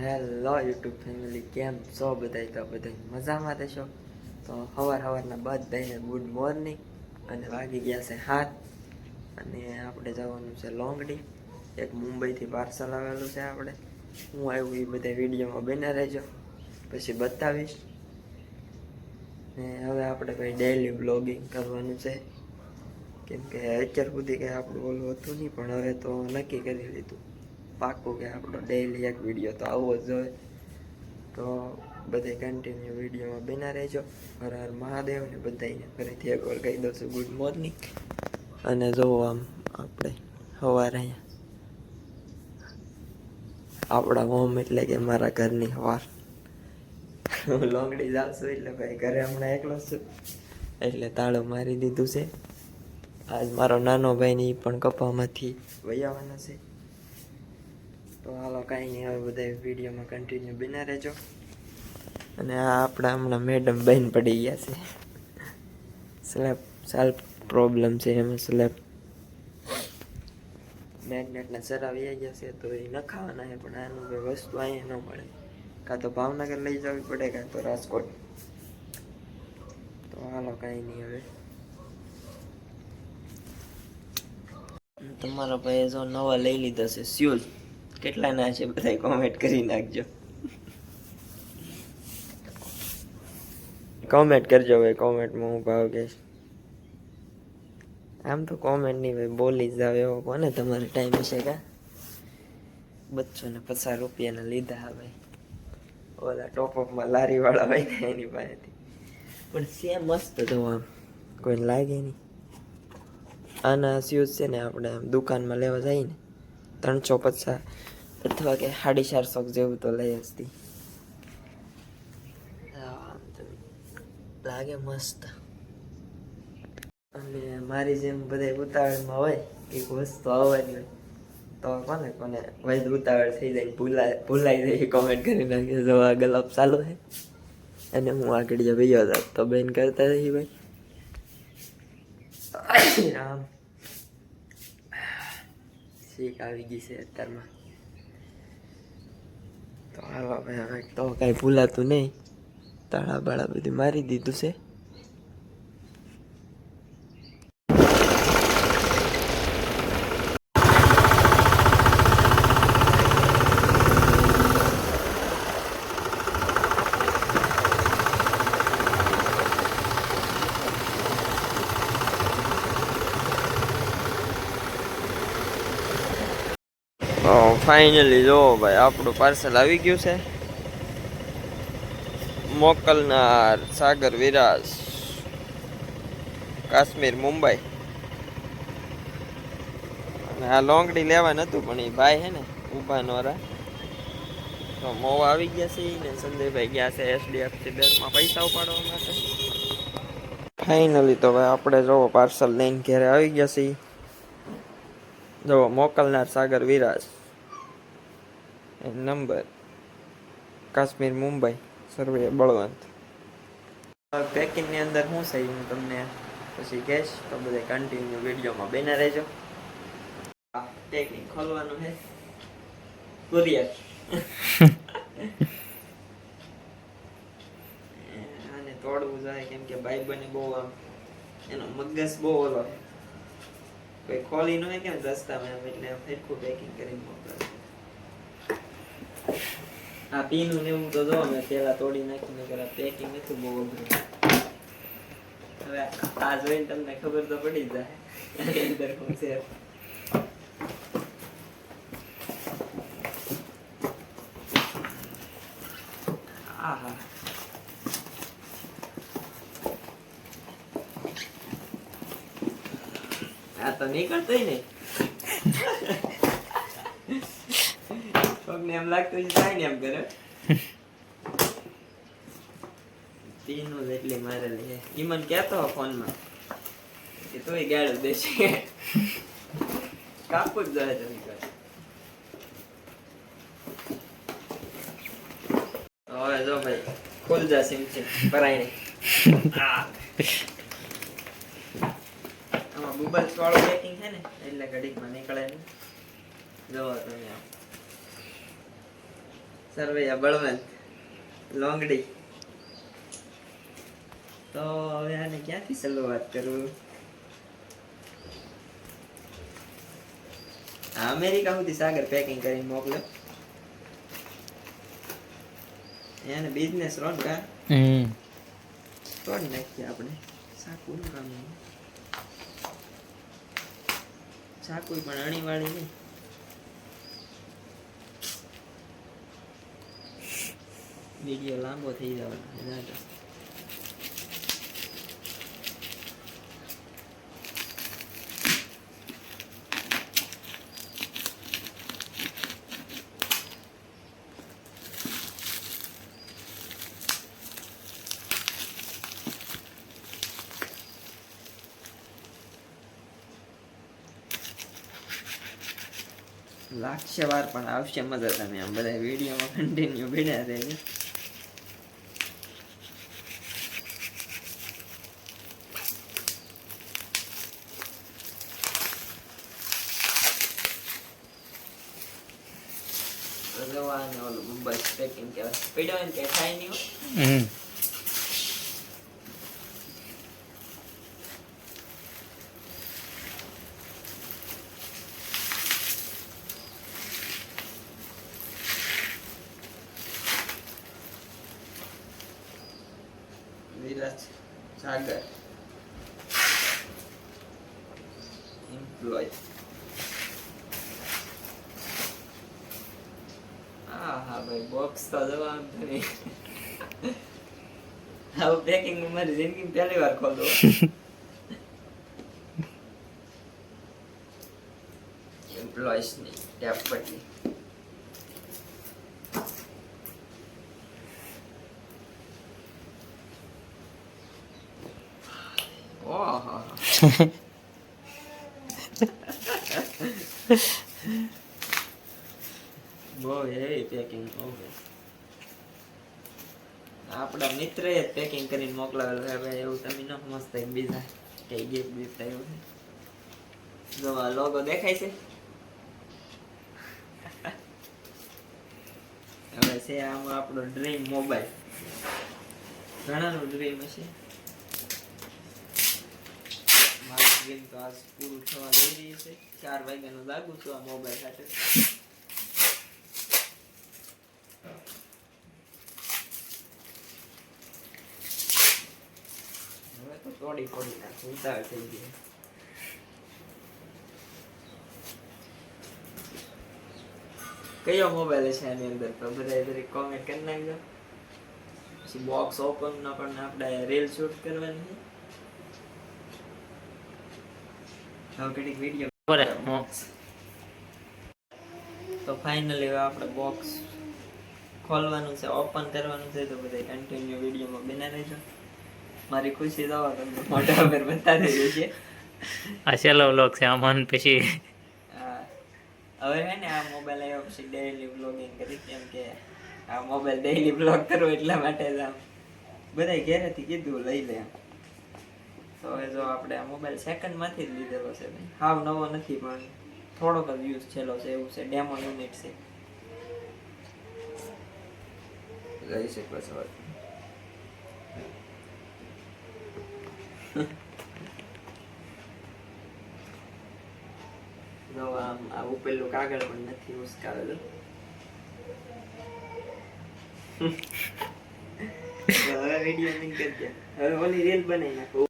Hello YouTube family, કેમ છો બધા? તો બધા મજામાં રહેશો. તો સવારના બધાને ગુડ મોર્નિંગ. અને વાગી ગયા છે 7 અને આપણે જવાનું છે લોંગડી. એક મુંબઈથી પાર્સલ આવેલું છે. આપણે હું આવ્યું એ બધા વિડીયોમાં બના રહેજો, પછી બતાવીશ. ને હવે આપણે ભાઈ ડેઈલી બ્લોગિંગ કરવાનું છે, કેમ કે અત્યાર સુધી કંઈ આપણું ઓલું હતું નહીં, પણ હવે તો નક્કી કરી લીધું પાક્કું કે આપણો ડેઈલી એક વિડીયો તો આવવો જ જોઈએ. તો બધે કન્ટિન્યુ વિડીયોમાં બના રહેજો. હર હર મહાદેવ. ને બધાને ફરીથી એકવાર કહી દઉં છું ગુડ મોર્નિંગ. અને જોવો આમ આપણે સવારે અહીંયા આપણા હોમ એટલે કે મારા ઘરની સવાર. હું લોંગડી જાઉં છું એટલે ભાઈ ઘરે હમણાં એકલો છું, એટલે તાળું મારી દીધું છે. આજ મારો નાનો ભાઈ ને પણ કપામાંથી વહી આવવાના છે. તો હાલો કાંઈ નહીં, હવે બધા વિડીયોમાં કન્ટિન્યુ બના રહેજો. અને આ આપણા હમણાં મેડમ બહેન પડી ગયા છે. સ્લેબ સાલ્વ પ્રોબ્લેમ છે એમાં. સ્લેબ મેગ્નેટના સર આવી ગયા છે, તો એ નખાવાના છે, પણ આનું કોઈ વસ્તુ અહીંયા ન મળે. કાં તો ભાવનગર લઈ જવી પડે, કાં તો રાજકોટ. તો હાલો કાંઈ નહીં, હવે તમારો ભાઈ જો નવા લઈ લીધા છે શૂઝ. કેટલા ના છે બધા કોમેન્ટ કરી નાખજો. કોમેન્ટ કરજો ભાઈ, કોમેન્ટમાં હું ભાવ કહીશ. આમ તો કોમેન્ટ નહીં ભાઈ, બોલી જ જાવ એવો કોને તમારે ટાઈમ હશે કા? 250 લીધા હા ભાઈ, ઓલા ટોપઅપમાં લારીવાળા હોય ને એની પાસેથી. પણ છે મસ્ત જો, આમ કોઈને લાગે નહીં. આના શૂઝ છે ને આપણે દુકાનમાં લેવા જઈએ ને 350 અથવા કે 450 જેવું તો લઈ હસતી. લાગે મસ્ત. અને મારી જેમ બધા ઉતાવળમાં હોય, એક વસ્તુ આવવાની હોય, તો કોને કોને વૈદ ઉતાવળ થઈ જાય, ભૂલાઈ જાય, કોમેન્ટ કરી નાખે જો આ ગલપ ચાલુ છે અને હું આગળ ભૈયો હતા તો બેન કરતા રહી ભાઈ. આમ શીખ આવી ગઈ છે અત્યારમાં. તો હાલો ભાઈ, હવે તો કાંઈ ભૂલાતું નહીં. તાળા બાળા બધું મારી દીધું છે. ફાઇનલી જો ભાઈ, આપણું પાર્સલ આવી ગયું છે. મોકલનાર સાગર વિરાજ, કાશ્મીર મુંબઈ. અને આ લોંગડી લેવા નતું, પણ એ ભાઈ હે ને ઊભા નોરા તો મોવા આવી ગયા છે ને સંજયભાઈ ગયા છે HDFC બેંકમાં પૈસા ઉપાડવા માટે. ફાઇનલી તો ભાઈ આપણે જોવો પાર્સલ લઈને ઘરે આવી ગયા છે. જોવો મોકલનાર સાગર વિરાજ, નંબર કાશ્મીર મુંબઈ, સર્વે બળવંત. પેકિંગની અંદર શું છે હું તમને પછી કહીશ, તો બધા કન્ટિન્યુ વિડીયોમાં બના રહેજો. પેકિંગ ખોલવાનું છે, કુરિયર. આને તોડવું જાય, કેમ કે ભાઈ બને બહુ આમ એનો મગજ બહુ ઓલો, કોઈ ખોલી ન હોય કેમ રસ્તામાં એમ, એટલે ફેરખું પેકિંગ કરીને મોકલે. આ પીનું ને એવું તો જો મેં પેલા તોડી નાખીને કરા, પેકિંગ નથી બહુ અઘરું. હવે આ જોઈને તમને ખબર તો પડી જાય અંદર શું છે. આહા, આ તો નીકળતો ને પગને એમ લાગતું થાય ને એમ કરે. પીનું એટલી મારેલી છે. ઈ મને કહેતો ફોનમાં કે તોય ગાળું દેશે, કાપું જ જાય તમે કરે. હવે જો ભાઈ ખુલ જા સિમ છે ભરાય નહીં. આમાં બુબલ્સ વાળું પેકિંગ છે ને એટલે ઘડીકમાં નીકળે નહીં. જોવો તમે સરવૈયા બળવંત લોંગડી. તો હવે આને ક્યાંથી શરૂઆત કરું? અમેરિકા સુધી સાગર પેકિંગ કરીને મોકલે. એને બિઝનેસ રોન કા તોડ નાખીએ આપણે. સાકુ નું કામ નહીં. સાકુ પણ અણીવાળી નહીં. વિડીયો લાંબો થઈ જવાનો. લાગશે વાર પણ આવશે મજા. તમે આમ બધા વિડીયોમાં કન્ટિન્યુ ભીડ્યા રહેજો. ઓલું બસ પેકિંગ કહેવાય. પીડ્યો ને કે થાય નહીં. વિરાજ સાગર એમ્પ્લોય. હા ભાઈ બોક્સ તો જવાનું નહીં. આવું પેકિંગ મારી જિંદગી પહેલી વાર ખોલો. એમ્પ્લોયસ ની ટેપ પટ્ટી. બહુ હેવી પેકિંગ. આપડા મિત્ર એ પેકિંગ કરીને મોકલાવેલું છે ભાઈ. એવું તમે ન સમજતા બીજા કઈ ગિફ્ટ બિફ્ટ આવ્યું છે. જો આ લોગો દેખાય છે. હવે છે આમાં આપણો ડ્રીમ મોબાઈલ. ઘણાનું ડ્રીમ હશે. મારું ડ્રીમ તો આજ પૂરું થવા જઈ રહ્યું છે. 4 વાગ્યાનું લાગુ છું આ મોબાઈલ સાથે. હવે તો તોડી ફોડી નાખું. ઉતાવળ થઈ ગઈ. કયો મોબાઈલ છે આની અંદર તો બધા દરેક કોમેન્ટ કરી નાખજો. પછી બોક્સ ઓપન ના પણ આપણે રીલ શૂટ કરવાની છે. હવે કેટલીક વિડીયો તો ફાઇનલી હવે આપણે બોક્સ ખોલવાનું છે, ઓપન કરવાનું છે. તો બધા કન્ટિન્યુ વિડીયોમાં બના રહેજો. મારી ખુશી તો તમને મોઢા પર બતાવી દઈ છે. આ છેલ્લો વ્લોગ છે આમાં. પછી હવે હે ને આ મોબાઈલ આવ્યો પછી ડેઈલી વ્લોગિંગ કરી. કેમ કે આ મોબાઈલ ડેઈલી વ્લોગ કરો એટલા માટે જ આમ બધા ઘેરેથી કીધું લઈ લે. તો હવે જો આપણે આ મોબાઈલ સેકન્ડમાંથી જ લીધેલો છે. હાવ નવો નથી પણ થોડોક જ યુઝ છેલ્લો છે. એવું છે, ડેમો યુનિટ છે. લઈ શકો છો. જો આમ આ ઉપેલું કાગળ પણ નથી ઉસકાવેલું. હવે વિડીયો મિન કરી દે. હવે ઓલી રીલ બનાવી નાખો.